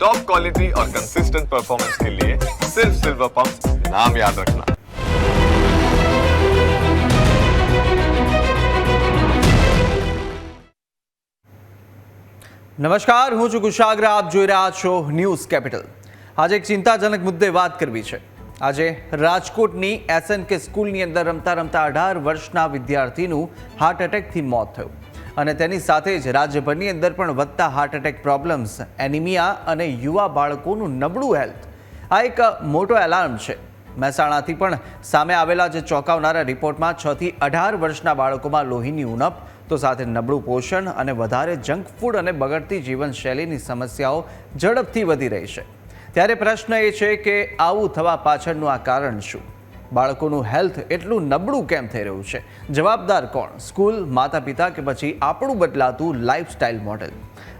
Top quality और consistent performance के लिए सिर्फ सिल्वर पंप नाम याद रखना। નમસ્કાર, હું છું કુશાગ્ર. આપ જોઈ રહ્યા છો ન્યૂઝ કેપિટલ. આજે એક ચિંતાજનક મુદ્દે વાત કરવી છે. આજે રાજકોટની SNK સ્કૂલની અંદર રમતા રમતા 18 વર્ષના વિદ્યાર્થીનું હાર્ટ એટેકથી મોત થયું અને તેની સાથે જ રાજ્યભરની અંદર પણ વધતા હાર્ટ એટેક પ્રોબ્લેમ્સ, એનિમિયા અને યુવા બાળકોનું નબળું હેલ્થ, આ એક મોટો એલાર્મ છે. મહેસાણાથી પણ સામે આવેલા જે ચોંકાવનારા રિપોર્ટમાં 6 થી 18 વર્ષના બાળકોમાં લોહીની ઉણપ, તો સાથે નબળું પોષણ અને વધારે જંક ફૂડ અને બગડતી જીવનશૈલીની સમસ્યાઓ ઝડપથી વધી રહી છે. ત્યારે પ્રશ્ન એ છે કે આવું થવા પાછળનું આ કારણ શું? બાળકોનું હેલ્થ એટલું નબળું કેમ થઈ રહ્યું છે? જવાબદાર કોણ? સ્કૂલ, માતા પિતા કે પછી આપણું બદલાતું લાઈફસ્ટાઈલ મોડેલ?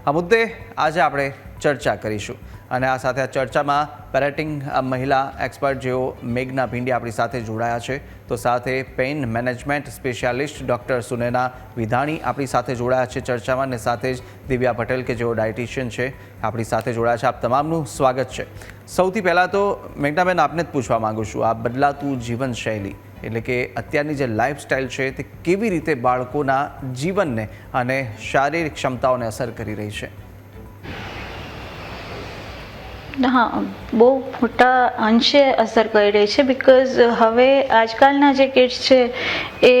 આ મુદ્દે આજે આપણે ચર્ચા કરીશું અને આ સાથે આ ચર્ચામાં પેરેન્ટિંગ મહિલા એક્સપર્ટ જેઓ મેઘના ભીંડી આપણી સાથે જોડાયા છે, તો સાથે પેઇન મેનેજમેન્ટ સ્પેશિયાલિસ્ટ ડૉક્ટર સુનૈના વિધાણી આપણી સાથે જોડાયા છે ચર્ચામાં, અને સાથે જ દિવ્યા પટેલ કે જેઓ ડાયટિશિયન છે આપણી સાથે જોડાયા છે. આપ તમામનું સ્વાગત છે. સૌથી પહેલાં તો મેઘનાબેન, આપને જ પૂછવા માગું છું, આ બદલાતું જીવનશૈલી એટલે કે અત્યારની જે લાઈફસ્ટાઈલ છે તે કેવી રીતે બાળકોના જીવનને અને શારીરિક ક્ષમતાઓને અસર કરી રહી છે? હા, બહુ મોટા અંશે અસર કરી રહી છે. બિકોઝ હવે આજકાલના જે કિડ્સ છે એ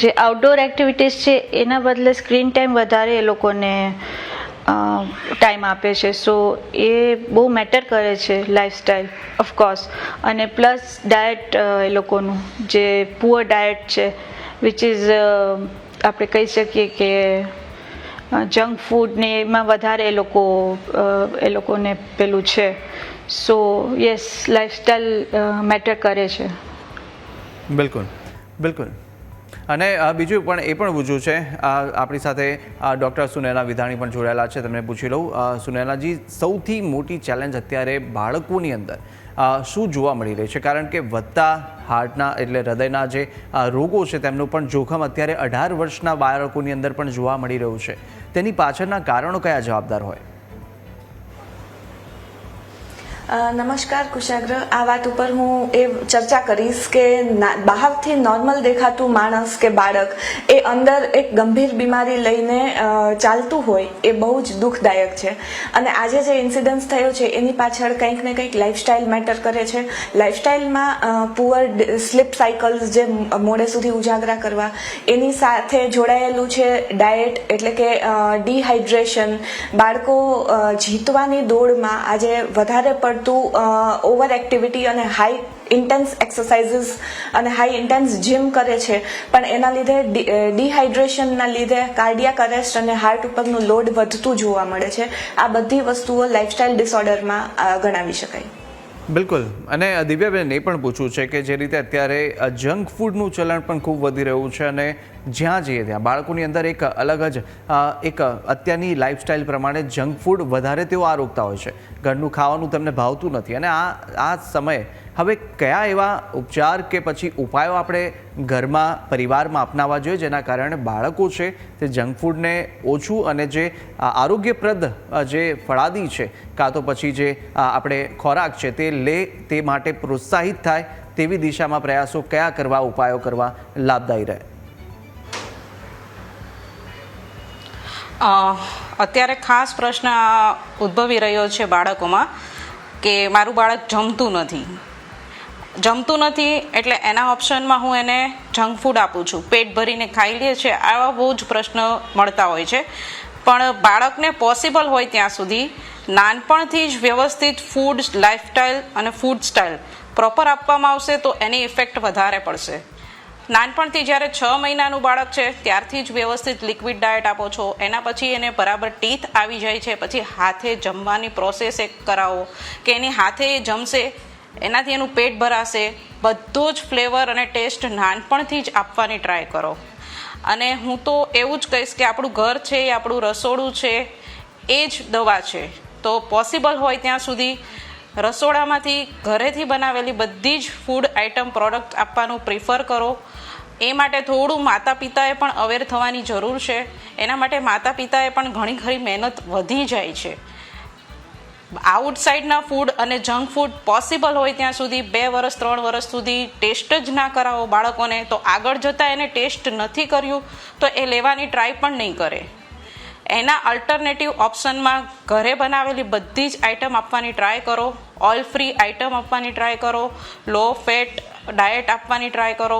જે આઉટડોર એક્ટિવિટીઝ છે એના બદલે સ્ક્રીન ટાઈમ વધારે એ લોકોને ટાઈમ આપે છે. સો એ બહુ મેટર કરે છે લાઈફસ્ટાઈલ ઓફકોર્સ. અને પ્લસ ડાયટ, એ લોકોનું જે પુઅર ડાયટ છે, વિચ ઇઝ આપણે કહી શકીએ કે જંક ફૂડ ને એમાં વધારે એ લોકોને પેલું છે. સો યસ, લાઈફસ્ટાઈલ મેટર કરે છે. બિલકુલ બિલકુલ. અને બીજું પણ એ પણ પૂછવું છે, આપણી સાથે ડૉક્ટર સુનૈના વિધાણી પણ જોડાયેલા છે, તમને પૂછી લઉં. સુનૈનાજી, સૌથી મોટી ચેલેન્જ અત્યારે બાળકોની અંદર શું જોવા મળી રહી છે? કારણ કે વધતા હાર્ટના એટલે હૃદયના જે રોગો છે તેમનું પણ જોખમ અત્યારે 18 વર્ષના બાળકોની અંદર પણ જોવા મળી રહ્યું છે. તેની પાછળના કારણો કયા જવાબદાર હોય? નમસ્કાર કુશાગ્ર. આ વાત ઉપર હું એ ચર્ચા કરીશ કે બહારથી નોર્મલ દેખાતું માણસ કે બાળક એ અંદર એક ગંભીર બીમારી લઈને ચાલતું હોય એ બહુ જ દુઃખદાયક છે. અને આજે જે ઇન્સિડન્સ થયો છે એની પાછળ કંઈક ને કંઈક લાઈફસ્ટાઈલ મેટર કરે છે. લાઈફસ્ટાઈલમાં પુઅર સ્લીપ સાયકલ્સ જે મોડે સુધી ઉજાગરા કરવા, એની સાથે જોડાયેલું છે ડાયટ એટલે કે ડિહાઇડ્રેશન. બાળકો જીતવાની દોડમાં આજે વધારે ઓવર એક્ટિવિટી અને હાઈ ઇન્ટેન્સ એક્સરસાઇઝીસ અને હાઈ ઇન્ટેન્સ જીમ કરે છે, પણ એના લીધે ડિહાઇડ્રેશનના લીધે કાર્ડિયાક અરેસ્ટ અને હાર્ટ ઉપરનું લોડ વધતું જોવા મળે છે. આ બધી વસ્તુઓ લાઈફસ્ટાઈલ ડિસઓર્ડરમાં ગણાવી શકાય. બિલકુલ. અને દિવ્યાબેન, એ પણ પૂછવું છે કે જે રીતે અત્યારે જંક ફૂડનું ચલણ પણ ખૂબ વધી રહ્યું છે અને જ્યાં જઈએ ત્યાં બાળકોની અંદર એક અલગ જ એક અત્યારની લાઈફસ્ટાઈલ પ્રમાણે જંક ફૂડ વધારે તેઓ આરોગતા હોય છે. ઘરનું ખાવાનું તેમને ભાવતું નથી. અને આ સમયે હવે કયા એવા ઉપચાર કે પછી ઉપાયો આપણે ઘરમાં, પરિવારમાં અપનાવવા જોઈએ જેના કારણે બાળકો છે તે જંક ફૂડને ઓછું અને જે આરોગ્યપ્રદ જે ફળાદી છે કાં તો પછી જે આપણે ખોરાક છે તે લે તે માટે પ્રોત્સાહિત થાય તેવી દિશામાં પ્રયાસો કયા કરવા, ઉપાયો કરવા લાભદાયી રહે? અત્યારે ખાસ પ્રશ્ન ઉદ્ભવી રહ્યો છે બાળકોમાં કે મારું બાળક જમતું નથી એટલે એના ઓપ્શનમાં હું એને જંક ફૂડ આપું છું, પેટ ભરીને ખાઈ લે છે, આવા બહુ જ પ્રશ્ન મળતા હોય છે. પણ બાળકને પોસિબલ હોય ત્યાં સુધી નાનપણથી જ વ્યવસ્થિત ફૂડ લાઈફસ્ટાઈલ અને ફૂડ સ્ટાઈલ પ્રોપર આપવામાં આવશે તો એની ઇફેક્ટ વધારે પડશે. નાનપણથી જ્યારે 6 મહિનાનું બાળક છે ત્યારથી જ વ્યવસ્થિત લિક્વિડ ડાયટ આપો છો, એના પછી એને બરાબર ટીથ આવી જાય છે, પછી હાથે જમવાની પ્રોસેસ એક કરાવો કે એની હાથે એ જમશે, એનાથી એનું પેટ ભરાશે. બધો જ ફ્લેવર અને ટેસ્ટ નાનપણથી જ આપવાની ટ્રાય કરો. અને હું તો એવું જ કહીશ કે આપણું ઘર છે એ આપણું રસોડું છે એ જ દવા છે. તો પોસિબલ હોય ત્યાં સુધી રસોડામાંથી ઘરેથી બનાવેલી બધી જ ફૂડ આઇટમ પ્રોડક્ટ આપવાનું પ્રિફર કરો. એ માટે થોડું માતા પિતાએ પણ અવેર થવાની જરૂર છે. એના માટે માતા પિતાએ પણ ઘણી ખરી મહેનત વધી જાય છે. આઉટસાઇડના ફૂડ અને જંક ફૂડ પોસિબલ હોય ત્યાં સુધી 2 વર્ષ 3 વર્ષ સુધી ટેસ્ટ જ ના કરાવો બાળકોને, તો આગળ જતાં એને ટેસ્ટ નથી કર્યું તો એ લેવાની ટ્રાય પણ નહીં કરે. એના અલ્ટરનેટિવ ઓપ્શનમાં ઘરે બનાવેલી બધી જ આઇટમ આપવાની ટ્રાય કરો, ઓઇલ ફ્રી આઇટમ આપવાની ટ્રાય કરો, લો ફેટ ડાયટ આપવાની ટ્રાય કરો.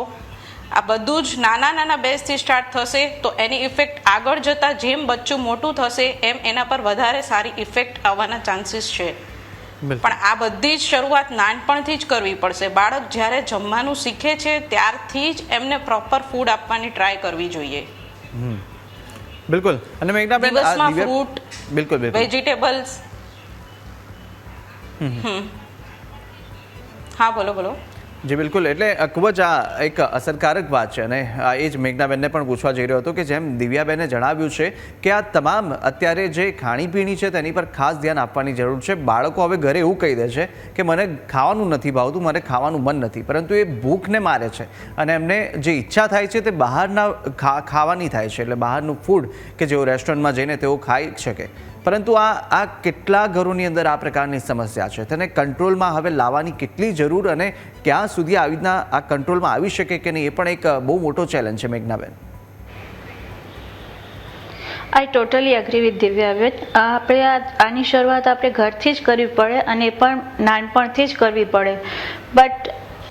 આ બધું જ નાના બેઝથી સ્ટાર્ટ થશે તો એની ઇફેક્ટ આગળ જતાં જેમ બચ્ચું મોટું થશે એમ એના પર વધારે સારી ઇફેક્ટ આવવાના ચાન્સીસ છે. પણ આ બધી જ શરૂઆત નાનપણથી જ કરવી પડશે. બાળક જ્યારે જમવાનું શીખે છે ત્યારથી જ એમને પ્રોપર ફૂડ આપવાની ટ્રાય કરવી જોઈએ. બિલકુલ. અને મેઘનાબેન, દિવસમાં ફ્રૂટ, બિલકુલ વેજીટેબલ્સ. હા, બોલો. જી બિલકુલ. એટલે ખૂબ જ આ એક અસરકારક વાત છે અને એ જ મેઘનાબેનને પણ પૂછવા જઈ રહ્યો હતો કે જેમ દિવ્યાબેને જણાવ્યું છે કે આ તમામ અત્યારે જે ખાણીપીણી છે તેની પર ખાસ ધ્યાન આપવાની જરૂર છે. બાળકો હવે ઘરે એવું કહી દે છે કે મને ખાવાનું નથી ભાવતું, મને ખાવાનું મન નથી, પરંતુ એ ભૂખને મારે છે અને એમને જે ઈચ્છા થાય છે તે બહારના ખાવાની થાય છે. એટલે બહારનું ફૂડ કે જેઓ રેસ્ટોરન્ટમાં જઈને તેઓ ખાઈ શકે, પરંતુ આ કેટલા ઘરોની અંદર આ પ્રકારની સમસ્યા છે, તેને કંટ્રોલમાં હવે લાવવાની કેટલી જરૂર અને ક્યાં સુધી આવી રીતના આ કંટ્રોલમાં આવી શકે કે નહીં, એ પણ એક બહુ મોટો ચેલેન્જ છે. મેઘનાબેન, આઈ ટોટલી એગ્રી વિથ દિવ્યાબેન. આપણે આની શરૂઆત આપણે ઘરથી જ કરવી પડે અને એ પણ નાનપણથી જ કરવી પડે. બટ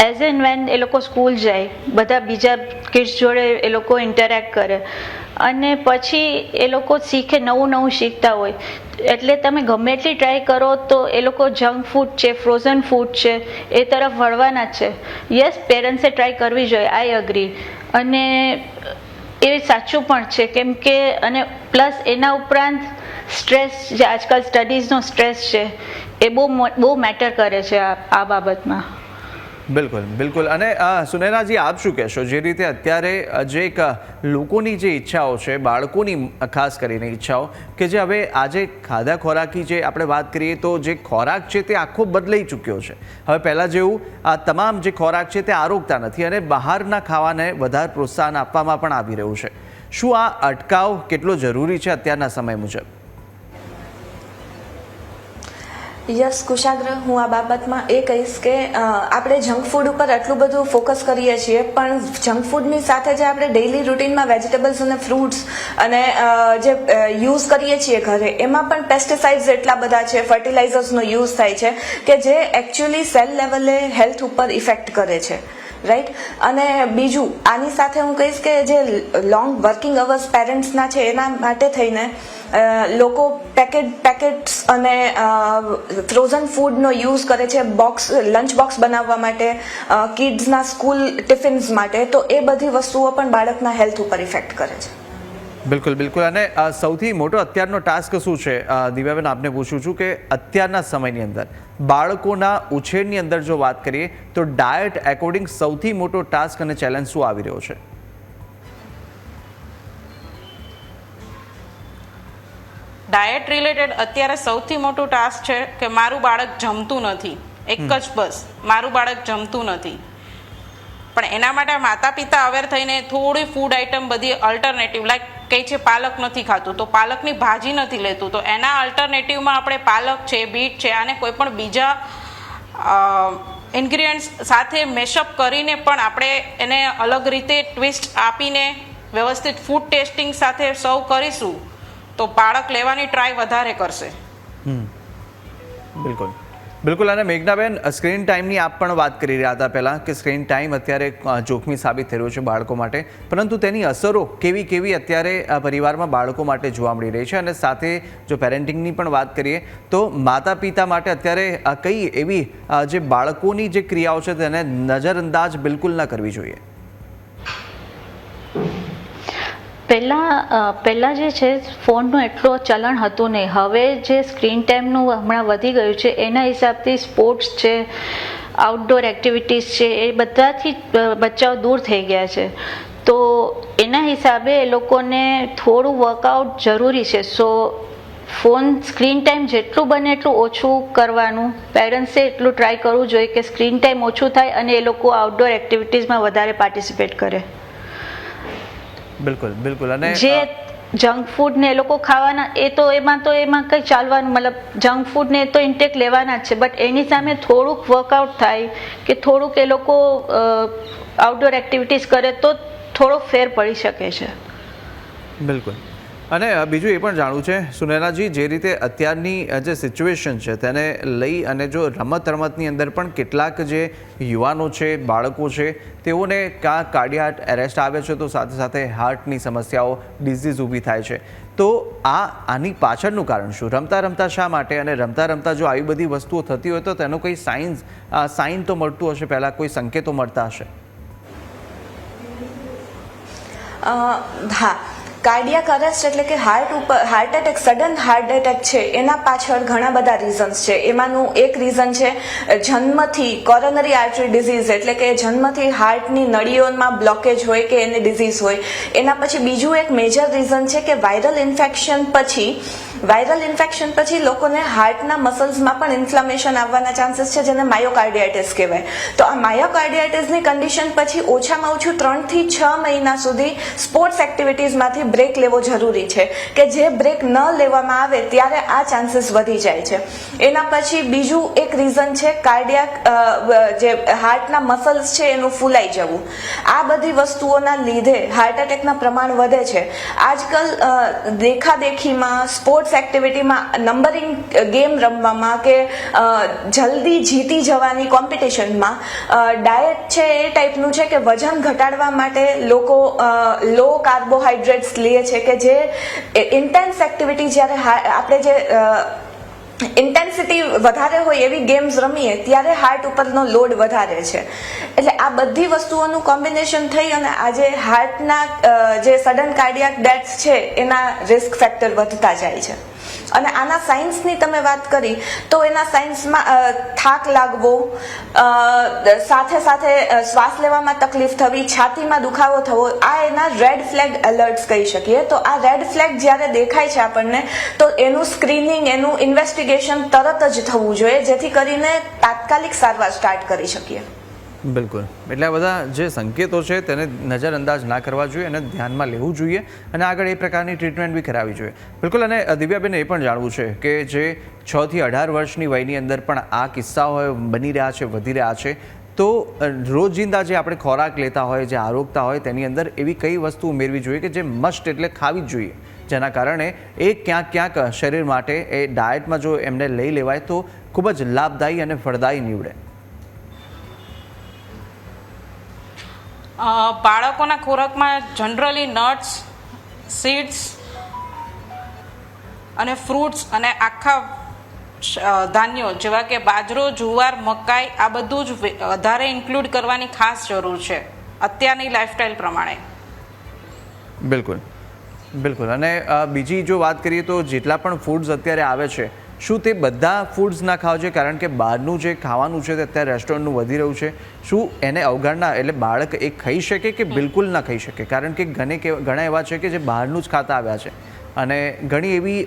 એઝ એન્ડ વેન એ લોકો સ્કૂલ જાય, બધા બીજા કિડ્સ જોડે એ લોકો ઇન્ટરેક્ટ કરે અને પછી એ લોકો શીખે, નવું શીખતા હોય, એટલે તમે ગમે એટલી ટ્રાય કરો તો એ લોકો જંક ફૂડ છે, ફ્રોઝન ફૂડ છે એ તરફ વળવાના જ છે. યસ, પેરેન્ટ્સે ટ્રાય કરવી જોઈએ, આઈ અગ્રી. અને એ સાચું પણ છે કેમ કે અને પ્લસ એના ઉપરાંત સ્ટ્રેસ, જે આજકાલ સ્ટડીઝનો સ્ટ્રેસ છે એ બહુ મેટર કરે છે આ બાબતમાં. બિલકુલ. અને સુનયનાજી, આપ શું કહેશો? જે રીતે અત્યારે જે એક લોકોની જે ઈચ્છાઓ છે, બાળકોની ખાસ કરીને ઈચ્છાઓ, કે જે હવે આજે ખાધા ખોરાકી જે આપણે વાત કરીએ તો જે ખોરાક છે તે આખો બદલાઈ ચૂક્યો છે. હવે પહેલાં જેવું આ તમામ જે ખોરાક છે તે આરોગતા નથી અને બહારના ખાવાને વધારે પ્રોત્સાહન આપવામાં પણ આવી રહ્યું છે. શું આ અટકાવ કેટલો જરૂરી છે અત્યારના સમય મુજબ? યસ કુશાગ્ર, હું આ બાબતમાં એ કહીશ કે આપણે જંક ફૂડ ઉપર આટલું બધું ફોકસ કરીએ છીએ, પણ જંક ફૂડની સાથે જે આપણે ડેઇલી રૂટીનમાં વેજીટેબલ્સ અને ફ્રૂટ્સ અને જે યુઝ કરીએ છીએ ઘરે, એમાં પણ પેસ્ટિસાઇડ્સ એટલા બધા છે, ફર્ટિલાઇઝર્સનો યુઝ થાય છે કે જે એકચ્યુઅલી સેલ લેવલે હેલ્થ ઉપર ઇફેક્ટ કરે છે. રાઈટ. અને બીજું આની સાથે હું કહીશ કે જે લોંગ વર્કિંગ અવર્સ પેરેન્ટ્સના છે એના માટે થઈને લોકો પેકેટ્સ અને ફ્રોઝન ફૂડનો યુઝ કરે છે લંચ બોક્સ બનાવવા માટે, કિડ્સના સ્કૂલ ટિફિન્સ માટે, તો એ બધી વસ્તુઓ પણ બાળકના હેલ્થ ઉપર ઇફેક્ટ કરે છે. બિલકુલ. અને સૌથી મોટો અત્યારનો ટાસ્ક શું છે? દિવ્યાબેન, આપને પૂછું છું કે અત્યારના સમયની અંદર બાળકોના ઉછેરની અંદર જો વાત કરીએ તો ડાયટ એકોર્ડિંગ સૌથી મોટો ટાસ્ક અને ચેલેન્જ શું આવી રહ્યો છે? ડાયટ રિલેટેડ અત્યારે સૌથી મોટું ટાસ્ક છે કે મારું બાળક જમતું નથી. એક જ બસ, મારું બાળક જમતું નથી. પણ એના માટે માતા પિતા અવેર થઈને થોડી ફૂડ આઇટમ બધી અલ્ટરનેટિવ, લાઈક કહે છે પાલક નથી ખાતું તો પાલકની ભાજી નથી લેતું, તો એના અલ્ટરનેટિવમાં આપણે પાલક છે, બીટ છે, આને કોઈ પણ બીજા ઇન્ગ્રીડિયન્ટ્સ સાથે મેશઅપ કરીને પણ આપણે એને અલગ રીતે ટ્વિસ્ટ આપીને વ્યવસ્થિત ફૂડ ટેસ્ટિંગ સાથે સર્વ કરીશું તો બાળક લેવાની ટ્રાય વધારે કરશે. બિલકુલ. અને મેઘનાબેન, સ્ક્રીન ટાઈમની આપ પણ વાત કરી રહ્યા હતા પહેલાં કે સ્ક્રીન ટાઈમ અત્યારે જોખમી સાબિત થઈ રહ્યો છે બાળકો માટે, પરંતુ તેની અસરો કેવી અત્યારે પરિવારમાં બાળકો માટે જોવા મળી રહી છે? અને સાથે જો પેરેન્ટિંગની પણ વાત કરીએ તો માતા પિતા માટે અત્યારે કઈ એવી જે બાળકોની જે ક્રિયાઓ છે તેને નજરઅંદાજ બિલકુલ ન કરવી જોઈએ? પહેલાં જે છે ફોનનું એટલું ચલણ હતું નહીં. હવે જે સ્ક્રીન ટાઈમનું હમણાં વધી ગયું છે એના હિસાબથી સ્પોર્ટ્સ છે, આઉટડોર એક્ટિવિટીઝ છે, એ બધાથી બચ્ચાઓ દૂર થઈ ગયા છે. તો એના હિસાબે એ લોકોને થોડું વર્કઆઉટ જરૂરી છે. સો ફોન સ્ક્રીન ટાઈમ જેટલું બને એટલું ઓછું કરવાનું, પેરેન્ટ્સે એટલું ટ્રાય કરવું જોઈએ કે સ્ક્રીન ટાઈમ ઓછું થાય અને એ લોકો આઉટડોર એક્ટિવિટીઝમાં વધારે પાર્ટિસિપેટ કરે. બિલકુલ બિલકુલ. અને જે જંક ફૂડ ને એ લોકો ખાવાના એ તો એમાં કંઈ ચાલવાનું, મતલબ જંક ફૂડ ને તો ઇન્ટેક લેવાના જ છે, બટ એની સામે થોડુંક વર્કઆઉટ થાય કે થોડુંક એ લોકો આઉટડોર એક્ટિવિટીઝ કરે તો થોડો ફેર પડી શકે છે. બિલકુલ. અને બીજું એ પણ જાણવું છે સુનયનાજી, જે રીતે અત્યારની જે સિચ્યુએશન છે તેને લઈ અને જો રમતની અંદર પણ કેટલાક જે યુવાનો છે, બાળકો છે, તેઓને કાં કાર્ડિયાક એરેસ્ટ આવે છે તો સાથે સાથે હાર્ટની સમસ્યાઓ, ડિઝીઝ ઊભી થાય છે. તો આની પાછળનું કારણ શું? રમતા શા માટે, અને રમતા જો આવી બધી વસ્તુઓ થતી હોય તો તેનો કોઈ સાઇન તો મળતું હશે, પહેલાં કોઈ સંકેતો મળતા હશે? હા, કાર્ડિયાક અરેસ્ટ એટલે કે heart attack, sudden heart attack છે, એના પાછળ ઘણા બધા રીઝન્સ છે. એમાંનું એક રીઝન છે જન્મથી કોરોનરી આર્ટરી ડિઝીઝ, એટલે કે જન્મથી હાર્ટની નળીઓમાં બ્લોકેજ હોય કે એની ડિઝીઝ હોય. એના પછી બીજું એક મેજર રીઝન છે કે વાયરલ ઇન્ફેક્શન પછી લોકોને હાર્ટના મસલ્સમાં પણ ઇન્ફ્લેમેશન આવવાના ચાન્સીસ છે, જેને માયોકાર્ડિયાઇટિસ કહેવાય. તો આ માયોકાર્ડિયાઇટિસની કન્ડિશન પછી ઓછામાં ઓછું 3 થી 6 મહિના સુધી સ્પોર્ટ્સ એક્ટિવિટીઝમાંથી બ્રેક લેવો જરૂરી છે, કે જે બ્રેક ન લેવામાં આવે ત્યારે આ ચાન્સીસ વધી જાય છે. એના પછી બીજું એક રીઝન છે કાર્ડિયાક, જે હાર્ટના મસલ્સ છે એનું ફૂલાઈ જવું. આ બધી વસ્તુઓના લીધે હાર્ટ એટેકના પ્રમાણ વધે છે. આજકાલ દેખાદેખીમાં, સ્પોર્ટ્સ એક્ટિવિટીમાં, નંબરિંગ ગેમ રમવામાં કે જલ્દી જીતી જવાની કોમ્પિટિશનમાં ડાયટ છે એ ટાઈપનું છે કે વજન ઘટાડવા માટે લોકો લો કાર્બોહાઈડ્રેટ્સ લે છે, કે જે ઇન્ટેન્સ એક્ટિવિટી, જ્યારે આપણે જે ઇન્ટેન્સિટી વધારે હોય એવી ગેમ્સ રમીએ ત્યારે હાર્ટ ઉપરનો લોડ વધારે છે. એટલે આ બધી વસ્તુઓનું કોમ્બિનેશન થઈ અને આજે હાર્ટના જે સડન કાર્ડિયાક ડેથ્સ છે એના રિસ્ક ફેક્ટર વધતા જાય છે. અને આના સાયન્સની તમે વાત કરી તો એના સાયન્સમાં થાક લાગવો, સાથે સાથે શ્વાસ લેવામાં તકલીફ થવી, છાતીમાં દુખાવો થવો, આ એના રેડ ફ્લેગ એલર્ટ્સ કહી શકીએ. તો આ રેડ ફ્લેગ જ્યારે દેખાય છે આપણને, તો એનું સ્ક્રીનિંગ, એનું ઇન્વેસ્ટિગેશન તરત જ થવું જોઈએ, જેથી કરીને તાત્કાલિક સારવાર સ્ટાર્ટ કરી શકીએ. બિલકુલ. એટલે આ બધા જે સંકેતો છે તેને નજરઅંદાજ ના કરવા જોઈએ અને ધ્યાનમાં લેવું જોઈએ અને આગળ એ પ્રકારની ટ્રીટમેન્ટ બી કરાવવી જોઈએ. બિલકુલ. અને દિવ્યાબેન, એ પણ જાણવું છે કે જે 6 થી 18 વર્ષની વયની અંદર પણ આ કિસ્સાઓ બની રહ્યા છે, વધી રહ્યા છે, તો રોજિંદા જે આપણે ખોરાક લેતા હોય, જે આરોગતા હોય, તેની અંદર એવી કઈ વસ્તુ ઉમેરવી જોઈએ કે જે મસ્ટ એટલે ખાવી જ જોઈએ, જેના કારણે એ ક્યાંક શરીર માટે એ ડાયટમાં જો એમને લઈ લેવાય તો ખૂબ જ લાભદાયી અને ફળદાયી નીવડે? બાળકોના ખોરાકમાં જનરલી નટ્સ, સીડ્સ અને ફ્રૂટ્સ અને આખા ધાન્યો જેવા કે બાજરો, જુવાર, મકાઈ, આ બધું જ વધારે ઇન્ક્લુડ કરવાની ખાસ જરૂર છે અત્યારની લાઈફસ્ટાઈલ પ્રમાણે. બિલકુલ બિલકુલ. અને બીજી જો વાત કરીએ તો જેટલા પણ ફૂડ્સ અત્યારે આવે છે, શું તે બધા ફૂડ્સ ના ખાવા જોઈએ? કારણ કે બહારનું જે ખાવાનું છે તે અત્યારે રેસ્ટોરન્ટનું વધી રહ્યું છે. શું એને અવગણના, એટલે બાળક એ ખાઈ શકે કે બિલકુલ ના ખાઈ શકે? કારણ કે ઘણા એવા છે કે જે બહારનું જ ખાતા આવ્યા છે અને ઘણી એવી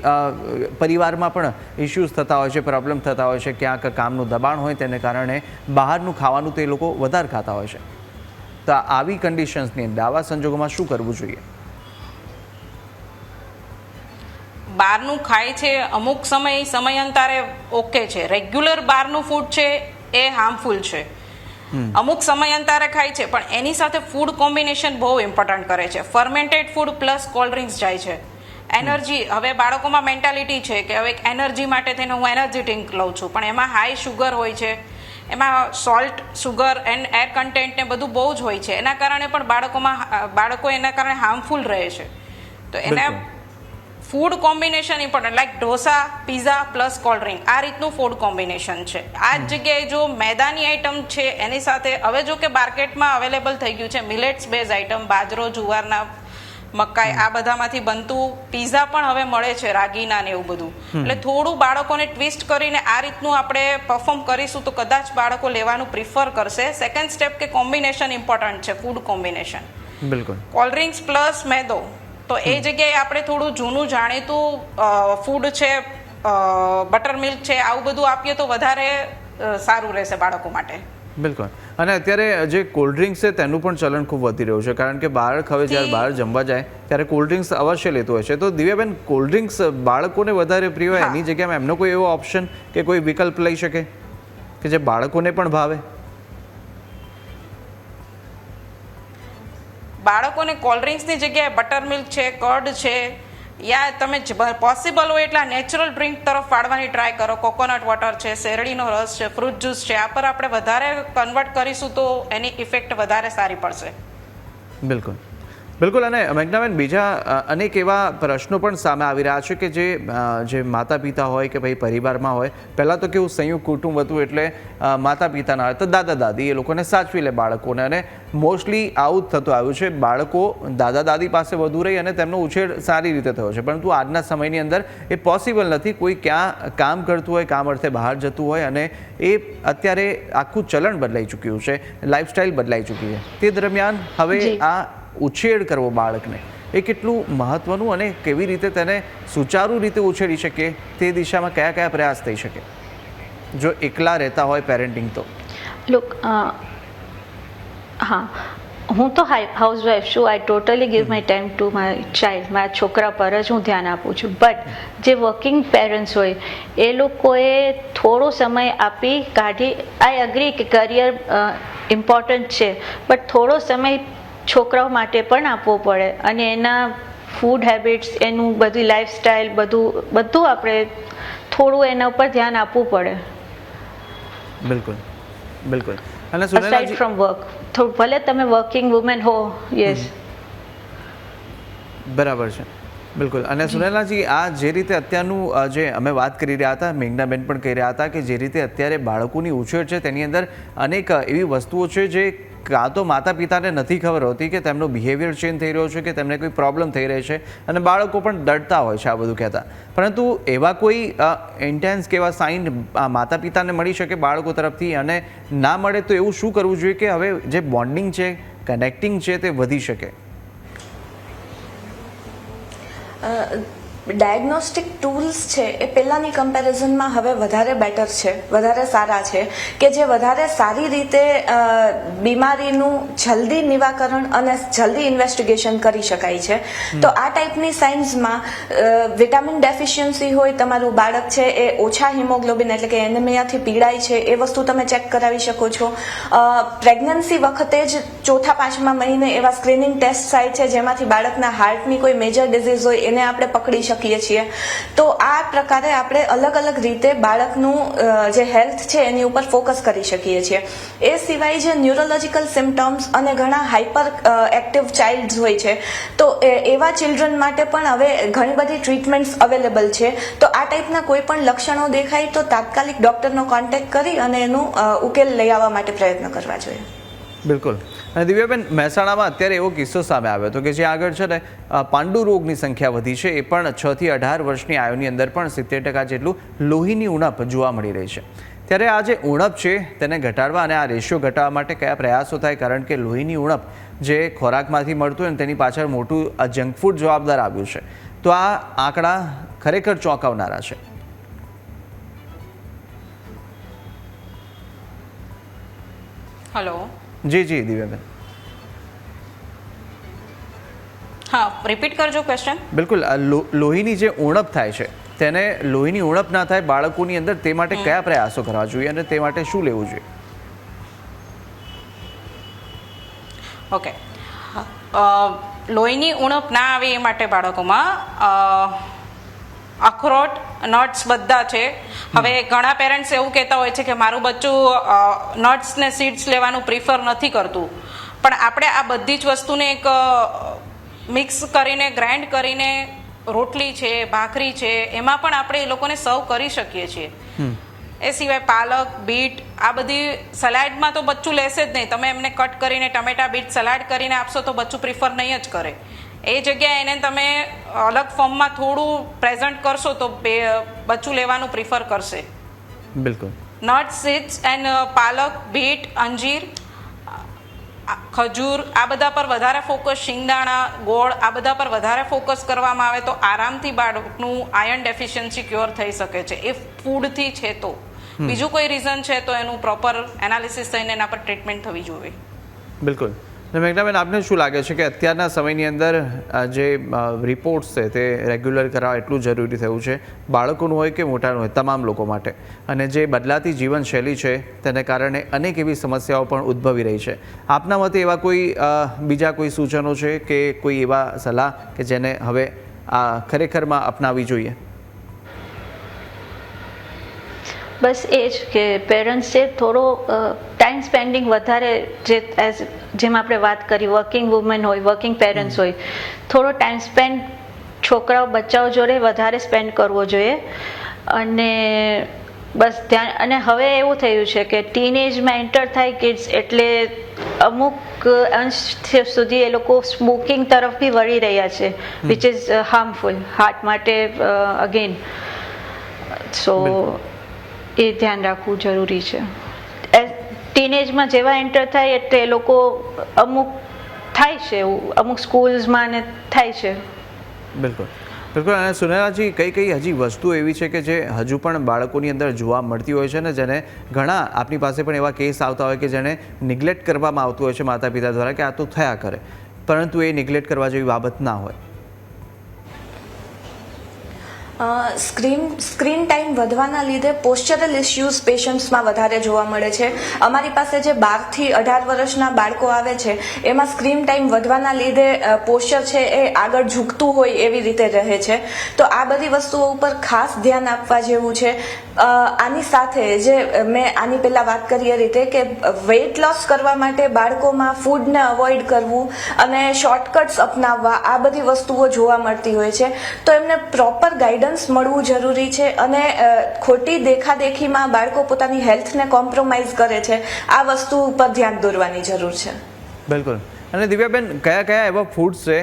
પરિવારમાં પણ ઇશ્યુઝ થતા હોય છે, પ્રોબ્લેમ થતા હોય છે, ક્યાંક કામનું દબાણ હોય તેને કારણે બહારનું ખાવાનું તે લોકો વધારે ખાતા હોય છે. તો આવી કન્ડિશન્સની અંદર, આવા સંજોગોમાં શું કરવું જોઈએ? બહારનું ખાય છે અમુક સમયાંતરે ઓકે છે, રેગ્યુલર બહારનું ફૂડ છે એ હાર્મફુલ છે. અમુક સમયાંતરે ખાય છે પણ એની સાથે ફૂડ કોમ્બિનેશન બહુ ઇમ્પોર્ટન્ટ કરે છે. Fermented food plus cold drinks જાય છે. એનર્જી, હવે બાળકોમાં મેન્ટાલિટી છે કે હવે એનર્જી માટે થઈને હું એનર્જી ડ્રિંક લઉં છું, પણ એમાં હાઈ શુગર હોય છે, એમાં salt, sugar and air content ને બધું બહુ જ હોય છે. એના કારણે પણ બાળકો એના કારણે હાર્મફુલ રહે છે. તો એને food combination important, like dosa, pizza plus cold drink, આ રીતનું ફૂડ કોમ્બિનેશન છે. આ જ જગ્યાએ જો મેદાની આઈટમ છે એની સાથે, હવે જો કે માર્કેટમાં અવેલેબલ થઈ ગયું છે મિલેટ્સ બેઝ આઈટમ, બાજરો, જુવારના, મકાઈ, આ બધામાંથી બનતું પીઝા પણ હવે મળે છે, રાગીના ને એવું બધું. એટલે થોડું બાળકોને ટ્વિસ્ટ કરીને આ રીતનું આપણે પરફોર્મ કરીશું તો કદાચ બાળકો લેવાનું પ્રિફર કરશે. સેકન્ડ સ્ટેપ કે કોમ્બિનેશન ઇમ્પોર્ટન્ટ છે, ફૂડ કોમ્બિનેશન. બિલકુલ. કોલ્ડ ડ્રિંક્સ પ્લસ મેદો, તો એ જગ્યાએ આપણે થોડું જૂનું જાણીતું ફૂડ છે, બટર મિલ્ક છે, આવું બધું આપીએ તો વધારે સારું રહેશે બાળકો માટે. બિલકુલ. અને અત્યારે જે કોલ્ડ ડ્રિંક્સ છે તેનું પણ ચલણ ખૂબ વધી રહ્યું છે, કારણ કે બાળક હવે જ્યારે બહાર જમવા જાય ત્યારે કોલ્ડ ડ્રિંક્સ અવશ્ય લેતું હોય છે. તો દિવ્યાબેન, કોલ્ડ ડ્રિંક્સ બાળકોને વધારે પ્રિય હોય, એની જગ્યામાં એમનો કોઈ એવો ઓપ્શન કે કોઈ વિકલ્પ લઈ શકે કે જે બાળકોને પણ ભાવે? બાળકોને કોલ્ડ ડ્રિંક્સની જગ્યાએ બટર મિલ્ક છે, કર્ડ છે, યા તમે પોસિબલ હોય એટલા નેચરલ ડ્રિંક તરફ વાળવાની ટ્રાય કરો. કોકોનટ વોટર છે, શેરડીનો રસ છે, ફ્રૂટ જ્યુસ છે, આ પર આપણે વધારે કન્વર્ટ કરીશું તો એની ઇફેક્ટ વધારે સારી પડશે. બિલકુલ બિલકુલ. અને મેઘનાબેન, બીજા અનેક એવા પ્રશ્નો પણ સામે આવી રહ્યા છે કે જે માતા પિતા હોય કે ભાઈ પરિવારમાં હોય, પહેલાં તો કેવું સંયુક્ત કુટુંબ હતું, એટલે માતા પિતાના હોય તો દાદા દાદી એ લોકોને સાચવી લે બાળકોને, અને મોસ્ટલી આવું જ થતું આવ્યું છે. બાળકો દાદા દાદી પાસે વધુ રહી અને તેમનો ઉછેર સારી રીતે થયો છે, પરંતુ આજના સમયની અંદર એ પોસિબલ નથી. કોઈ ક્યાં કામ કરતું હોય, કામ અર્થે બહાર જતું હોય, અને એ અત્યારે આખું ચલણ બદલાઈ ચૂક્યું છે, લાઈફસ્ટાઈલ બદલાઈ ચૂકી છે. તે દરમિયાન હવે આ ઉછેર કરવો બાળકને એ કેટલું મહત્વનું, અને કેવી રીતે તેને સુચારુ રીતે ઉછેરી શકે તે દિશામાં કયા કયા પ્રયાસ થઈ શકે જો એકલા રહેતા હોય પેરેન્ટિંગ? તો લુક, હા, હું તો હાઉસવાઈફ છું. I totally give my time to my child. મારા છોકરા પર જ હું ધ્યાન આપું છું. બટ જે વર્કિંગ પેરેન્ટ્સ હોય એ લોકોએ થોડો સમય આપી કાઢી, આઈ અગ્રી કે કરિયર ઇમ્પોર્ટન્ટ છે, બટ થોડો સમય છોકરાઓ માટે પણ આપવો પડે, અને એના ફૂડ હેબિટ્સ, એનું બધી લાઈફસ્ટાઈલ, બધું આપણે થોડું એના ઉપર ધ્યાન આપવું પડે. બિલકુલ બિલકુલ. અને અસાઇડ ફ્રોમ વર્ક, ભલે તમે વર્કિંગ વુમેન હો. યસ, બરાબર છે. બિલકુલ. અને સુનેલાજી, આ જે રીતે અત્યારનું જે અમે વાત કરી રહ્યા હતા, મેઘનાબેન પણ કહી રહ્યા હતા કે જે રીતે અત્યારે બાળકોની ઉછેર છે તેની અંદર અનેક એવી વસ્તુઓ છે જે કાં તો માતા પિતાને નથી ખબર હોતી કે તેમનો બિહેવિયર ચેન્જ થઈ રહ્યો છે, કે તેમને કોઈ પ્રોબ્લેમ થઈ રહી છે, અને બાળકો પણ ડરતા હોય છે આ બધું કહેતા. પરંતુ એવા કોઈ ઇન્ટેન્સ કે એવા સાઇન માતા પિતાને મળી શકે બાળકો તરફથી, અને ના મળે તો એવું શું કરવું જોઈએ કે હવે જે બોન્ડિંગ છે, કનેક્ટિંગ છે, તે વધી શકે? ડાયગ્નોસ્ટિક ટૂલ્સ છે એ પહેલાંની કમ્પેરિઝનમાં હવે વધારે બેટર છે, વધારે સારા છે, કે જે વધારે સારી રીતે બીમારીનું જલ્દી નિવાકરણ અને જલ્દી ઇન્વેસ્ટિગેશન કરી શકાય છે. તો આ ટાઈપની સાઇન્સમાં વિટામિન ડેફિશિયન્સી હોય, તમારું બાળક છે એ ઓછા હિમોગ્લોબિન એટલે કે એનેમિયાથી પીડાય છે, એ વસ્તુ તમે ચેક કરાવી શકો છો. પ્રેગ્નન્સી વખતે જ ચોથા પાંચમા મહિને એવા સ્ક્રીનિંગ ટેસ્ટ થાય છે જેમાંથી બાળકના હાર્ટની કોઈ મેજર ડિઝીઝ હોય એને આપણે પકડી શકીએ છીએ. તો આ પ્રકારે આપણે અલગ અલગ રીતે બાળકનું જે હેલ્થ છે એની ઉપર ફોકસ કરી શકીએ છીએ. એ સિવાય જે ન્યુરોલોજીકલ સિમ્ટમ્સ અને ઘણા હાઇપર એક્ટિવ ચાઇલ્ડ્સ હોય છે, તો એવા ચિલ્ડ્રન માટે પણ હવે ઘણી બધી ટ્રીટમેન્ટ્સ અવેલેબલ છે. તો આ ટાઈપના કોઈ પણ લક્ષણો દેખાય તો તાત્કાલિક ડૉક્ટરનો કોન્ટેક્ટ કરી અને એનું ઉકેલ લઈ આવવા માટે પ્રયત્ન કરવા જોઈએ. બિલકુલ. અને દિવ્યાબેન, મહેસાણામાં અત્યારે એવો કિસ્સો સામે આવ્યો હતો કે જે આગળ છે ને પાંડુ રોગની સંખ્યા વધી છે, એ પણ 6 થી 18 વર્ષની આયુની અંદર પણ 70% જેટલું લોહીની ઉણપ જોવા મળી રહી છે. ત્યારે આ જે ઉણપ છે તેને ઘટાડવા અને આ રેશિયો ઘટાડવા માટે કયા પ્રયાસો થાય? કારણ કે લોહીની ઉણપ જે ખોરાકમાંથી મળતું હોય ને તેની પાછળ મોટું જંક ફૂડ જવાબદાર આવ્યું છે. તો આ આંકડા ખરેખર ચોંકાવનારા છે. હલો. જી જી દિવ્યાબેન. હા, રિપીટ કરજો ક્વેશ્ચન. બિલકુલ. લોહીની જે ઉણપ થાય છે તેને લોહીની ઉણપ ના થાય બાળકોની અંદર, તે માટે કયા પ્રયાસો કરવા જોઈએ અને તે માટે શું લેવું જોઈએ? ઓકે, લોહીની ઉણપ ના આવે એ માટે બાળકોમાં અખરોટ, નટ્સ બધા છે. હવે ઘણા પેરેન્ટ્સ એવું કહેતા હોય છે કે મારું બચ્ચું નટ્સ ને સીડ્સ લેવાનું પ્રિફર નથી કરતું, પણ આપણે આ બધી જ વસ્તુને એક મિક્સ કરીને, ગ્રાઇન્ડ કરીને, રોટલી છે, ભાખરી છે, એમાં પણ આપણે એ લોકોને સર્વ કરી શકીએ છીએ. એ સિવાય પાલક, બીટ, આ બધી સલાડમાં તો બચ્ચું લેશે જ નહીં. તમે એમને કટ કરીને ટમેટા બીટ સલાડ કરીને આપશો તો બચ્ચું પ્રિફર નહીં જ કરે. એ જગ્યાએ એને તમે અલગ ફોર્મમાં થોડું પ્રેઝન્ટ કરશો તો બચ્ચું લેવાનું પ્રિફર કરશે. બિલકુલ. Nut, seeds and palak, bit, અંજીર, ખજૂર, આ બધા પર વધારે ફોકસ, શિંગદાણા, ગોળ, આ બધા પર વધારે ફોકસ કરવામાં આવે તો આરામથી બાળકનું આયર્ન ડેફિશિયન્સી ક્યોર થઈ શકે છે. એ ફૂડથી છે તો બીજું કોઈ રીઝન છે તો એનું પ્રોપર એનાલિસિસ થઈને એના પર ટ્રીટમેન્ટ થવી જોઈએ. બિલકુલ. અને મેઘનાબેન, આપને શું લાગે છે કે અત્યારના સમયની અંદર જે રિપોર્ટ્સ છે તે રેગ્યુલર કરાવવા એટલું જરૂરી થયું છે, બાળકોનું હોય કે મોટાનું હોય, તમામ લોકો માટે? અને જે બદલાતી જીવનશૈલી છે તેને કારણે અનેક એવી સમસ્યાઓ પણ ઉદ્ભવી રહી છે. આપના મતે એવા કોઈ બીજા કોઈ સૂચનો છે કે કોઈ એવા સલાહ કે જેને હવે ખરેખરમાં અપનાવવી જોઈએ? બસ એ જ કે પેરેન્ટ્સે થોડો ટાઈમ સ્પેન્ડિંગ વધારે, જેમ આપણે વાત કરી, વર્કિંગ વુમેન હોય, વર્કિંગ પેરેન્ટ્સ હોય, થોડો ટાઈમ સ્પેન્ડ બચ્ચાઓ જોડે વધારે સ્પેન્ડ કરવો જોઈએ. અને બસ ધ્યાન, અને હવે એવું થયું છે કે ટીનેજમાં એન્ટર થાય કિડ્સ એટલે અમુક અંશ સુધી એ લોકો સ્મોકિંગ તરફ બી વળી રહ્યા છે, વિચ ઇઝ હાર્મફુલ હાર્ટ માટે અગેન. સો એ ધ્યાન રાખવું જરૂરી છે. ટીનેજમાં જેવા એન્ટર થાય એટલે એ લોકો અમુક થાય છે એવું, અમુક સ્કૂલ્સમાં ને થાય છે. બિલકુલ બિલકુલ. અને સુનેરાજી, કઈ કઈ હજી વસ્તુ એવી છે કે જે હજુ પણ બાળકોની અંદર જોવા મળતી હોય છે ને જેને ઘણા આપણી પાસે પણ એવા કેસ આવતા હોય કે જેને નિગ્લેક્ટ કરવામાં આવતું હોય છે માતા પિતા દ્વારા કે આ તો થયા કરે, પરંતુ એ નિગ્લેક્ટ કરવા જેવી બાબત ના હોય? સ્ક્રીન ટાઈમ વધવાના લીધે પોસ્ચરલ ઇસ્યુઝ પેશન્ટ્સમાં વધારે જોવા મળે છે. અમારી પાસે જે 12 થી 18 વર્ષના બાળકો આવે છે એમાં સ્ક્રીન ટાઈમ વધવાના લીધે પોસ્ચર છે એ આગળ ઝૂકતું હોય એવી રીતે રહે છે. તો આ બધી વસ્તુઓ ઉપર ખાસ ધ્યાન આપવા જેવું છે. આની સાથે જે મેં આની પહેલા વાત કરી એ રીતે કે વેઇટ લોસ કરવા માટે બાળકોમાં ફૂડને અવોઇડ કરવું અને શોર્ટકટ્સ અપનાવવા, આ બધી વસ્તુઓ જોવા મળતી હોય છે. તો એમને પ્રોપર ગાઈડન્સ મળવું જરૂરી છે. અને ખોટી દેખાદેખીમાં બાળકો પોતાની હેલ્થને કોમ્પ્રોમાઇઝ કરે છે, આ વસ્તુ ઉપર ધ્યાન દોરવાની જરૂર છે. બિલકુલ. અને દિવ્યાબેન, કયા કયા એવા ફૂડ્સ છે,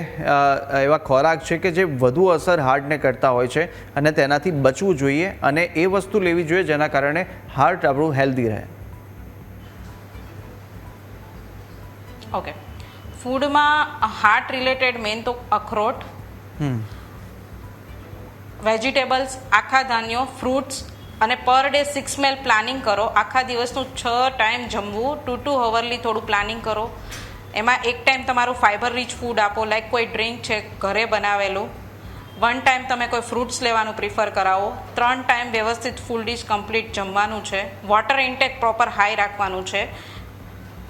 એવા ખોરાક છે કે જે વધુ અસર હાર્ટને કરતા હોય છે અને તેનાથી બચવું જોઈએ અને એ વસ્તુ લેવી જોઈએ જેના કારણે હાર્ટ આપણું હેલ્ધી રહે? ઓકે, ફૂડમાં હાર્ટ રિલેટેડ મેન તો અખરોટ, વેજીટેબલ્સ, આખા ધાન્યો, ફ્રૂટ્સ, અને પર ડે 6 meal પ્લાનિંગ કરો. આખા દિવસનું 6 ટાઈમ જમવું, 2 અવરલી થોડું પ્લાનિંગ કરો. એમાં એક ટાઈમ તમારું ફાઇબર રીચ ફૂડ આપો, લાઈક કોઈ ડ્રિંક છે ઘરે બનાવેલું. 1 ટાઈમ તમે કોઈ ફ્રૂટ્સ લેવાનું પ્રિફર કરાવો. 3 ટાઈમ વ્યવસ્થિત ફૂલ ડીશ કમ્પ્લીટ જમવાનું છે. વોટર ઇન્ટેક પ્રોપર હાઈ રાખવાનું છે.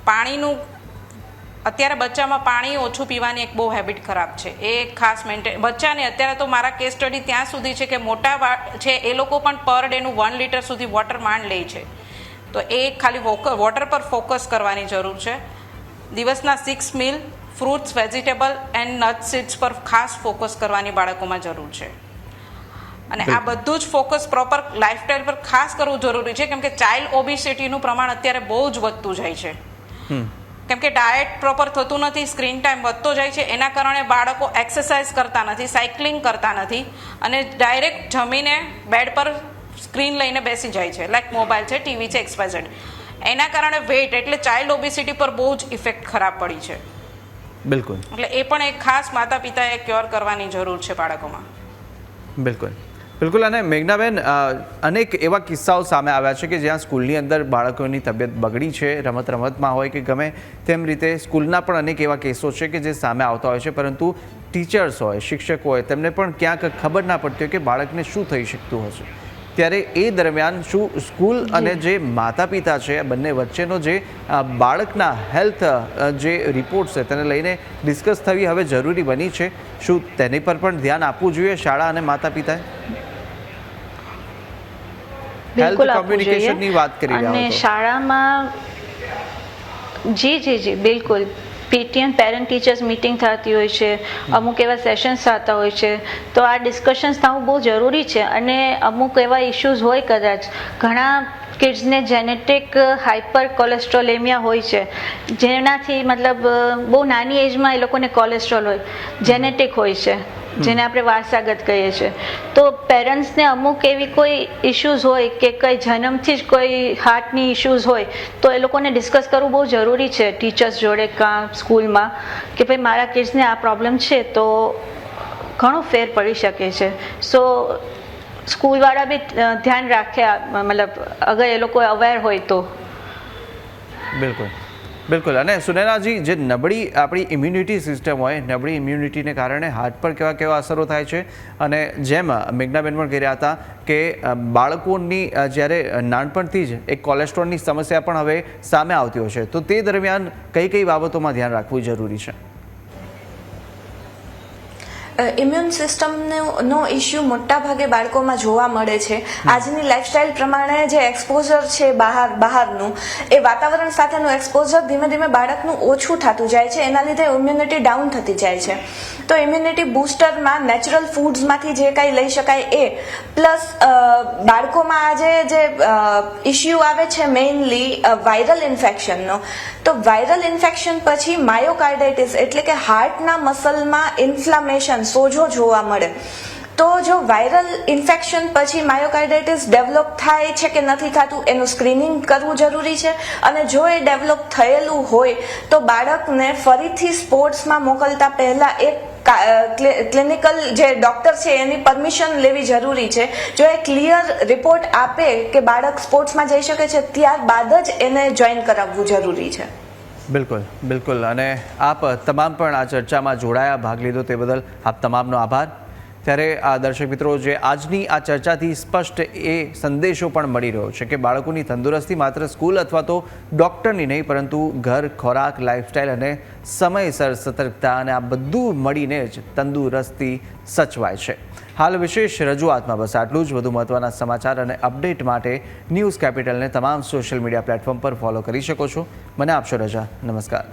પાણીનું, અત્યારે બચ્ચામાં પાણી ઓછું પીવાની એક બહુ હેબિટ ખરાબ છે, એ ખાસ મેન્ટેન. બચ્ચાને અત્યારે તો મારા કેસ સ્ટડી ત્યાં સુધી છે કે મોટા છે એ લોકો પણ પર ડેનું 1 લીટર સુધી વોટર માંડ લે છે. તો એ ખાલી વોટર પર ફોકસ કરવાની જરૂર છે. દિવસના 6 meal fruits, vegetable and nut seeds પર ખાસ ફોકસ કરવાની બાળકોમાં જરૂર છે. અને આ બધું જ ફોકસ પ્રોપર લાઈફસ્ટાઈલ પર ખાસ કરવું જરૂરી છે, કેમ કે ચાઇલ્ડ ઓબેસિટીનું પ્રમાણ અત્યારે બહુ જ વધતું જાય છે. કેમ કે ડાયટ પ્રોપર થતું નથી, સ્ક્રીન ટાઈમ વધતો જાય છે. એના કારણે બાળકો એક્સરસાઇઝ કરતા નથી, સાયકલિંગ કરતા નથી અને ડાયરેક્ટ જમીને બેડ પર સ્ક્રીન લઈને બેસી જાય છે, લાઈક મોબાઈલ છે, ટીવી છે, XYZ. એના કારણે વેઇટ, એટલે ચાઇલ્ડ ઓબેસિટી પર બહુ જ ઇફેક્ટ ખરાબ પડી છે. બિલકુલ. એટલે એ પણ એક ખાસ માતા પિતાએ ક્યોર કરવાની જરૂર છે બાળકોમાં. બિલકુલ બિલકુલ. અને મેઘનાબેન, અનેક એવા કિસ્સાઓ સામે આવ્યા છે કે જ્યાં સ્કૂલની અંદર બાળકોની તબિયત બગડી છે, રમતમાં હોય કે ગમે તેમ રીતે સ્કૂલના પણ અનેક એવા કેસો છે કે જે સામે આવતા હોય છે, પરંતુ ટીચર્સ હોય, શિક્ષકો હોય, તેમને પણ ક્યાંક ખબર ના પડતી હોય કે બાળકને શું થઈ શકતું હશે. ત્યારે એ દરમિયાન શું સ્કૂલ અને જે માતા પિતા છે બંને વચ્ચેનો જે બાળકના હેલ્થ જે રિપોર્ટ છે તેને લઈને ડિસ્કસ થવી હવે જરૂરી બની છે? શું તેની પર પણ ધ્યાન આપવું જોઈએ શાળા અને માતા પિતાએ? હેલ્થ કોમ્યુનિકેશનની વાત કરી રહ્યા અને છો. શાળામાં જી બિલકુલ. પીટીએમ પેરેન્ટ ટીચર્સ મીટિંગ થતી હોય છે, અમુક એવા સેશન્સ થતા હોય છે, તો આ ડિસ્કશન્સ થવું બહુ જરૂરી છે. અને અમુક એવા ઇશ્યુઝ હોય, કદાચ ઘણા કિડ્સને જેનેટિક હાઇપર કોલેસ્ટ્રોલેમિયા હોય છે, જેનાથી મતલબ બહુ નાની એજમાં એ લોકોને કોલેસ્ટ્રોલ હોય, જેનેટિક હોય છે, જેને આપણે વારસાગત કહીએ છીએ. તો પેરેન્ટ્સને અમુક એવી કોઈ ઇશ્યુઝ હોય કે કંઈ જન્મથી જ કોઈ હાર્ટની ઇશ્યુઝ હોય તો એ લોકોને ડિસ્કસ કરવું બહુ જરૂરી છે ટીચર્સ જોડે કાં સ્કૂલમાં, કે ભાઈ મારા કિડ્સને આ પ્રોબ્લેમ છે તો ઘણો ફેર પડી શકે છે. સો સ્કૂલવાળા બી ધ્યાન રાખે, મતલબ અગર એ લોકો અવેર હોય તો. બિલકુલ બિલકુલ. અને સુનયનાજી, જે નબળી આપણી ઇમ્યુનિટી સિસ્ટમ હોય, નબળી ઇમ્યુનિટીને કારણે હાર્ટ પર કેવા કેવા અસરો થાય છે, અને જેમ મેઘનાબેન પણ કહી રહ્યા હતા કે બાળકોની જ્યારે નાનપણથી જ એક કોલેસ્ટ્રોલની સમસ્યા પણ હવે સામે આવતી હોય છે, તો તે દરમિયાન કઈ કઈ બાબતોમાં ધ્યાન રાખવું જરૂરી છે? ઇમ્યુન સિસ્ટમનો ઇસ્યુ મોટા ભાગે બાળકોમાં જોવા મળે છે. આજની લાઈફસ્ટાઈલ પ્રમાણે જે એક્સપોઝર છે બહારનું, એ વાતાવરણ સાથેનું એક્સપોઝર ધીમે ધીમે બાળકનું ઓછું થતું જાય છે, એના લીધે ઇમ્યુનિટી ડાઉન થતી જાય છે. તો ઇમ્યુનિટી બૂસ્ટરમાં નેચરલ ફૂડ્સમાંથી જે કાંઈ લઈ શકાય એ, પ્લસ બાળકોમાં આજે જે ઇસ્યુ આવે છે મેઇનલી વાયરલ ઇન્ફેક્શનનો, તો વાયરલ ઇન્ફેક્શન પછી માયોકાર્ડાઇટિસ એટલે કે હાર્ટના મસલમાં ઇન્ફ્લામેશન, સોજો જોવા મળે. તો જો વાયરલ ઇન્ફેક્શન પછી માયોકાર્ડાઇટિસ ડેવલપ થાય છે કે નથી થતું, એનું સ્ક્રીનિંગ કરવું જરૂરી છે. અને જો એ ડેવલપ થયેલું હોય તો બાળકને ફરીથી સ્પોર્ટ્સમાં મોકલતા પહેલા એક ક્લિનિકલ જે ડોક્ટર છે એની પરમિશન લેવી જરૂરી છે. જો એ ક્લિયર રિપોર્ટ આપે કે બાળક સ્પોર્ટ્સમાં જઈ શકે છે, ત્યારબાદ જ એને જોઈન કરાવવું જરૂરી છે. બિલકુલ બિલકુલ. અને આપ તમામ પણ આ ચર્ચામાં જોડાયા, ભાગ લીધો તે બદલ આપ તમામનો આભાર. ત્યારે આ દર્શક મિત્રો, જે આજની આ ચર્ચાથી સ્પષ્ટ એ સંદેશો પણ મળી રહ્યો છે કે બાળકોની તંદુરસ્તી માત્ર સ્કૂલ અથવા તો ડૉક્ટરની નહીં, પરંતુ ઘર, ખોરાક, લાઇફસ્ટાઈલ અને સમયસર સતર્કતા, અને આ બધું મળીને જ તંદુરસ્તી સચવાય છે. હાલ વિશેષ રજૂઆતમાં બસ આટલું જ. વધુ મહત્ત્વના સમાચાર અને અપડેટ માટે ન્યૂઝ કેપિટલને તમામ સોશિયલ મીડિયા પ્લેટફોર્મ પર ફોલો કરી શકો છો. મને આપશો રજા. નમસ્કાર.